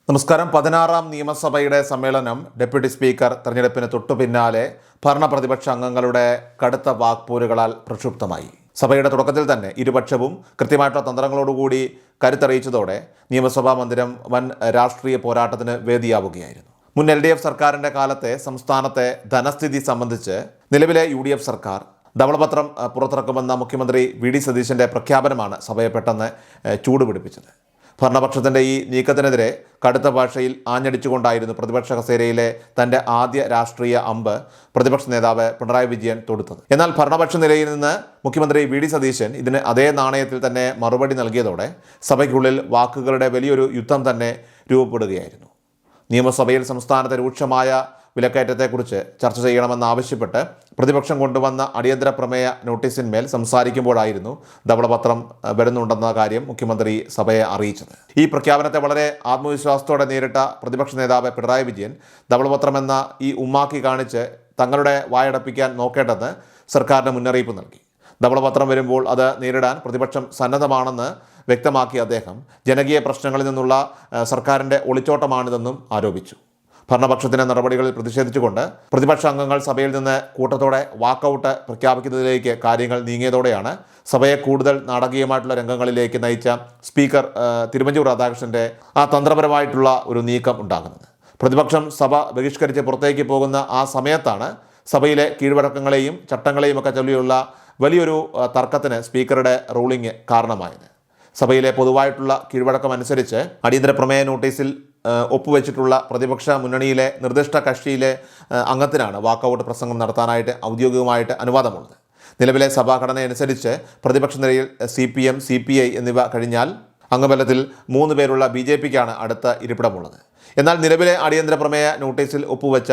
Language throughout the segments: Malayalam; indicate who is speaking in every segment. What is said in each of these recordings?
Speaker 1: നമസ്കാരം. 16ാം നിയമസഭയുടെ സമ്മേളനം ഡെപ്യൂട്ടി സ്പീക്കർ തെരഞ്ഞെടുപ്പിന് തൊട്ടുപിന്നാലെ ഭരണപ്രതിപക്ഷ അംഗങ്ങളുടെ കടുത്ത വാക്പോരുകളാൽ പ്രക്ഷുബ്ധമായി. സഭയുടെ തുടക്കത്തിൽ തന്നെ ഇരുപക്ഷവും കൃത്യമായിട്ടുള്ള തന്ത്രങ്ങളോടുകൂടി കരുത്തറിയിച്ചതോടെ നിയമസഭാ മന്ദിരം വൻ രാഷ്ട്രീയ പോരാട്ടത്തിന് വേദിയാവുകയായിരുന്നു. മുൻ LDF സർക്കാരിൻ്റെ കാലത്തെ സംസ്ഥാനത്തെ ധനസ്ഥിതി സംബന്ധിച്ച് നിലവിലെ UDF സർക്കാർ ധവളപത്രം പുറത്തിറക്കുമെന്ന മുഖ്യമന്ത്രി VD സതീശൻ്റെ പ്രഖ്യാപനമാണ് സഭയെ പെട്ടെന്ന് ചൂടുപിടിപ്പിച്ചത്. ഭരണപക്ഷത്തിൻ്റെ ഈ നീക്കത്തിനെതിരെ കടുത്ത ഭാഷയിൽ ആഞ്ഞടിച്ചുകൊണ്ടായിരുന്നു പ്രതിപക്ഷ കസേരയിലെ തൻ്റെ ആദ്യ രാഷ്ട്രീയ അമ്പ് പ്രതിപക്ഷ നേതാവ് പിണറായി വിജയൻ തൊടുത്തത്. എന്നാൽ ഭരണപക്ഷ നിലയിൽ നിന്ന് മുഖ്യമന്ത്രി VD സതീശൻ ഇതിന് അതേ നാണയത്തിൽ തന്നെ മറുപടി നൽകിയതോടെ സഭയ്ക്കുള്ളിൽ വാക്കുകളുടെ വലിയൊരു യുദ്ധം തന്നെ രൂപപ്പെടുകയായിരുന്നു. നിയമസഭയിൽ സംസ്ഥാനത്തെ രൂക്ഷമായ വിലക്കയറ്റത്തെക്കുറിച്ച് ചർച്ച ചെയ്യണമെന്നാവശ്യപ്പെട്ട് പ്രതിപക്ഷം കൊണ്ടുവന്ന അടിയന്തര പ്രമേയ നോട്ടീസിന്മേൽ സംസാരിക്കുമ്പോഴായിരുന്നു ധവളപത്രം വരുന്നുണ്ടെന്ന കാര്യം മുഖ്യമന്ത്രി സഭയെ അറിയിച്ചത്. ഈ പ്രഖ്യാപനത്തെ വളരെ ആത്മവിശ്വാസത്തോടെ നേരിട്ട പ്രതിപക്ഷ നേതാവ് പിണറായി വിജയൻ ധവളപത്രം എന്ന ഈ ഉമ്മാക്കി കാണിച്ച് തങ്ങളുടെ വായടപ്പിക്കാൻ നോക്കേണ്ടെന്ന് സർക്കാരിന് മുന്നറിയിപ്പ് നൽകി. ധവളപത്രം വരുമ്പോൾ അത് നേരിടാൻ പ്രതിപക്ഷം സന്നദ്ധമാണെന്ന് വ്യക്തമാക്കിയ അദ്ദേഹം ജനകീയ പ്രശ്നങ്ങളിൽ നിന്നുള്ള സർക്കാരിൻ്റെ ഒളിച്ചോട്ടമാണിതെന്നും ആരോപിച്ചു. ഭരണപക്ഷത്തിൻ്റെ നടപടികളിൽ പ്രതിഷേധിച്ചുകൊണ്ട് പ്രതിപക്ഷ അംഗങ്ങൾ സഭയിൽ നിന്ന് കൂട്ടത്തോടെ വാക്കൗട്ട് പ്രഖ്യാപിക്കുന്നതിലേക്ക് കാര്യങ്ങൾ നീങ്ങിയതോടെയാണ് സഭയെ കൂടുതൽ നാടകീയമായിട്ടുള്ള രംഗങ്ങളിലേക്ക് നയിച്ച സ്പീക്കർ തിരുവഞ്ചൂർ രാധാകൃഷ്ണൻ്റെ ആ തന്ത്രപരമായിട്ടുള്ള ഒരു നീക്കം ഉണ്ടാകുന്നത്. പ്രതിപക്ഷം സഭ ബഹിഷ്കരിച്ച് പുറത്തേക്ക് പോകുന്ന ആ സമയത്താണ് സഭയിലെ കീഴ്വഴക്കങ്ങളെയും ചട്ടങ്ങളെയും ഒക്കെ ചൊല്ലിയുള്ള വലിയൊരു തർക്കത്തിന് സ്പീക്കറുടെ റൂളിംഗ് കാരണമായത്. സഭയിലെ പൊതുവായിട്ടുള്ള കീഴ്വഴക്കം അനുസരിച്ച് അടിയന്തര പ്രമേയ നോട്ടീസിൽ ഒപ്പുവെച്ചിട്ടുള്ള പ്രതിപക്ഷ മുന്നണിയിലെ നിർദ്ദിഷ്ട കക്ഷിയിലെ അംഗത്തിനാണ് വാക്കൗട്ട് പ്രസംഗം നടത്താനായിട്ട് ഔദ്യോഗികമായിട്ട് അനുവാദമുള്ളത്. നിലവിലെ സഭാഘടന അനുസരിച്ച് പ്രതിപക്ഷ നിരയിൽ CPM, CPI എന്നിവ കഴിഞ്ഞാൽ അംഗബലത്തിൽ 3 പേരുള്ള BJPക്കാണ് അടുത്ത ഇരിപ്പിടമുള്ളത്. എന്നാൽ നിലവിലെ അടിയന്തര പ്രമേയ നോട്ടീസിൽ ഒപ്പുവെച്ച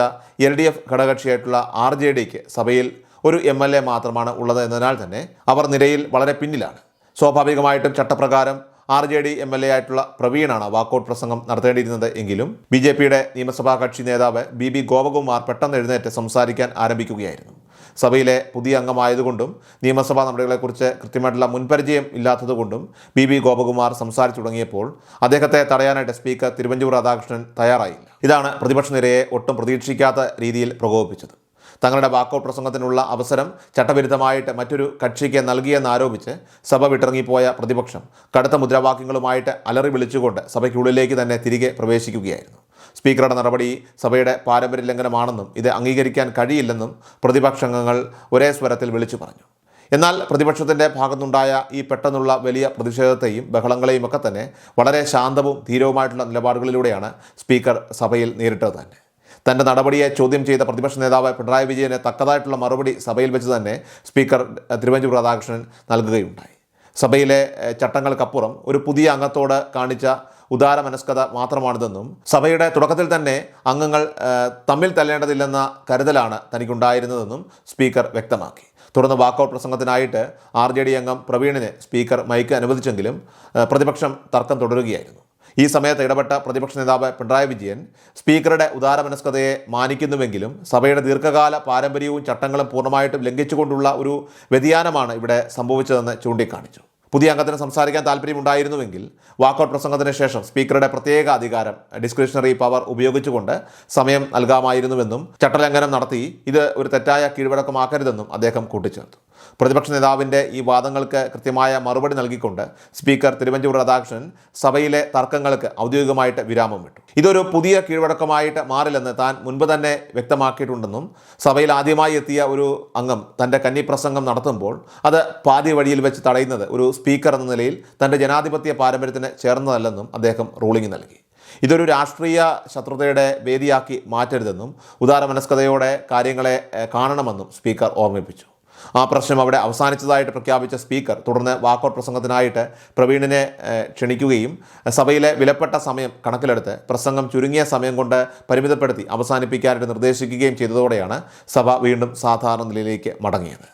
Speaker 1: LDF ഘടകകക്ഷിയായിട്ടുള്ള RJDക്ക് സഭയിൽ ഒരു MLA മാത്രമാണ് ഉള്ളത് എന്നതിനാൽ തന്നെ അവർ നിരയിൽ വളരെ പിന്നിലാണ്. സ്വാഭാവികമായിട്ടും ചട്ടപ്രകാരം RJD MLA ആയിട്ടുള്ള പ്രവീണാണ് വാക്കൗട്ട് പ്രസംഗം നടത്തേണ്ടിയിരുന്നത്. എങ്കിലും BJPയുടെ നിയമസഭാ കക്ഷി നേതാവ് BB ഗോപകുമാർ പെട്ടെന്ന് എഴുന്നേറ്റ് സംസാരിക്കാൻ ആരംഭിക്കുകയായിരുന്നു. സഭയിലെ പുതിയ അംഗമായതുകൊണ്ടും നിയമസഭാ നടപടികളെക്കുറിച്ച് കൃത്യമായിട്ടുള്ള മുൻപരിചയം ഇല്ലാത്തതുകൊണ്ടും BB ഗോപകുമാർ സംസാരിച്ചു തുടങ്ങിയപ്പോൾ അദ്ദേഹത്തെ തടയാനായിട്ട് സ്പീക്കർ തിരുവഞ്ചൂർ രാധാകൃഷ്ണൻ തയ്യാറായില്ല. ഇതാണ് പ്രതിപക്ഷ നിരയെ ഒട്ടും പ്രതീക്ഷിക്കാത്ത രീതിയിൽ പ്രകോപിപ്പിച്ചത്. തങ്ങളുടെ വാക്കൗട്ട് പ്രസംഗത്തിനുള്ള അവസരം ചട്ടവിരുദ്ധമായിട്ട് മറ്റൊരു കക്ഷിക്ക് നൽകിയെന്നാരോപിച്ച് സഭ വിട്ടിറങ്ങിപ്പോയ പ്രതിപക്ഷം കടുത്ത മുദ്രാവാക്യങ്ങളുമായിട്ട് അലറി വിളിച്ചുകൊണ്ട് സഭയ്ക്കുള്ളിലേക്ക് തന്നെ തിരികെ പ്രവേശിക്കുകയായിരുന്നു. സ്പീക്കറുടെ നടപടി സഭയുടെ പാരമ്പര്യ ലംഘനമാണെന്നും ഇത് അംഗീകരിക്കാൻ കഴിയില്ലെന്നും പ്രതിപക്ഷാംഗങ്ങൾ ഒരേ സ്വരത്തിൽ വിളിച്ചു പറഞ്ഞു. എന്നാൽ പ്രതിപക്ഷത്തിൻ്റെ ഭാഗത്തുനിന്നുണ്ടായ ഈ പെട്ടെന്നുള്ള വലിയ പ്രതിഷേധത്തെയും ബഹളങ്ങളെയും ഒക്കെ തന്നെ വളരെ ശാന്തവും ധീരവുമായിട്ടുള്ള നിലപാടുകളിലൂടെയാണ് സ്പീക്കർ സഭയിൽ നേരിട്ടത് തന്നെ. തൻ്റെ നടപടിയെ ചോദ്യം ചെയ്ത പ്രതിപക്ഷ നേതാവ് പിണറായി വിജയന് തക്കതായിട്ടുള്ള മറുപടി സഭയിൽ വെച്ച് തന്നെ സ്പീക്കർ തിരുവഞ്ചൂർ രാധാകൃഷ്ണൻ നൽകുകയുണ്ടായി. സഭയിലെ ചട്ടങ്ങൾക്കപ്പുറം ഒരു പുതിയ അംഗത്തോട് കാണിച്ച ഉദാരമനസ്കത മാത്രമാണിതെന്നും സഭയുടെ തുടക്കത്തിൽ തന്നെ അംഗങ്ങൾ തമ്മിൽ തല്ലേണ്ടതില്ലെന്ന കരുതലാണ് തനിക്കുണ്ടായിരുന്നതെന്നും സ്പീക്കർ വ്യക്തമാക്കി. തുടർന്ന് വാക്കൗട്ട് പ്രസംഗത്തിനായിട്ട് RJD അംഗം പ്രവീണിന് സ്പീക്കർ മൈക്ക് അനുവദിച്ചെങ്കിലും പ്രതിപക്ഷം തർക്കം തുടരുകയായിരുന്നു. ഈ സമയത്ത് ഇടപെട്ട പ്രതിപക്ഷ നേതാവ് പിണറായി വിജയൻ സ്പീക്കറുടെ ഉദാരമനസ്കതയെ മാനിക്കുന്നുവെങ്കിലും സഭയുടെ ദീർഘകാല പാരമ്പര്യവും ചട്ടങ്ങളും പൂർണ്ണമായിട്ടും ലംഘിച്ചുകൊണ്ടുള്ള ഒരു വ്യതിയാനമാണ് ഇവിടെ സംഭവിച്ചതെന്ന് ചൂണ്ടിക്കാണിച്ചു. പുതിയ അംഗത്തിന് സംസാരിക്കാൻ താല്പര്യമുണ്ടായിരുന്നുവെങ്കിൽ വാക്കൗട്ട് പ്രസംഗത്തിന് ശേഷം സ്പീക്കറുടെ പ്രത്യേക അധികാരം ഡിസ്ക്രിഷണറി പവർ ഉപയോഗിച്ചുകൊണ്ട് സമയം നൽകാമായിരുന്നുവെന്നും ചട്ടലംഘനം നടത്തി ഇത് ഒരു തെറ്റായ കീഴ്വഴക്കമാക്കരുതെന്നും അദ്ദേഹം കൂട്ടിച്ചേർത്തു. പ്രതിപക്ഷ നേതാവിൻ്റെ ഈ വാദങ്ങൾക്ക് കൃത്യമായ മറുപടി നൽകിക്കൊണ്ട് സ്പീക്കർ തിരുവഞ്ചൂർ രാധാകൃഷ്ണൻ സഭയിലെ തർക്കങ്ങൾക്ക് ഔദ്യോഗികമായിട്ട് വിരാമം വിട്ടു. ഇതൊരു പുതിയ കീഴ്വഴക്കമായിട്ട് മാറില്ലെന്ന് താൻ മുൻപ് തന്നെ വ്യക്തമാക്കിയിട്ടുണ്ടെന്നും സഭയിൽ ആദ്യമായി എത്തിയ ഒരു അംഗം തൻ്റെ കന്നിപ്രസംഗം നടത്തുമ്പോൾ അത് പാതി വഴിയിൽ വെച്ച് തടയുന്നത് ഒരു സ്പീക്കർ എന്ന നിലയിൽ തൻ്റെ ജനാധിപത്യ പാരമ്പര്യത്തിന് ചേർന്നതല്ലെന്നും അദ്ദേഹം റൂളിംഗ് നൽകി. ഇതൊരു രാഷ്ട്രീയ ശത്രുതയുടെ വേദിയാക്കി മാറ്റരുതെന്നും ഉദാരമനസ്കതയോടെ കാര്യങ്ങളെ കാണണമെന്നും സ്പീക്കർ ഓർമ്മിപ്പിച്ചു. ആ പ്രശ്നം അവിടെ അവസാനിച്ചതായിട്ട് പ്രഖ്യാപിച്ച സ്പീക്കർ തുടർന്ന് വാക്കൗട്ട് പ്രസംഗത്തിനായിട്ട് പ്രവീണിനെ ക്ഷണിക്കുകയും സഭയിലെ വിലപ്പെട്ട സമയം കണക്കിലെടുത്ത് പ്രസംഗം ചുരുങ്ങിയ സമയം കൊണ്ട് പരിമിതപ്പെടുത്തി അവസാനിപ്പിക്കാനായിട്ട് നിർദ്ദേശിക്കുകയും ചെയ്തതോടെയാണ് സഭ വീണ്ടും സാധാരണ നിലയിലേക്ക് മടങ്ങിയത്.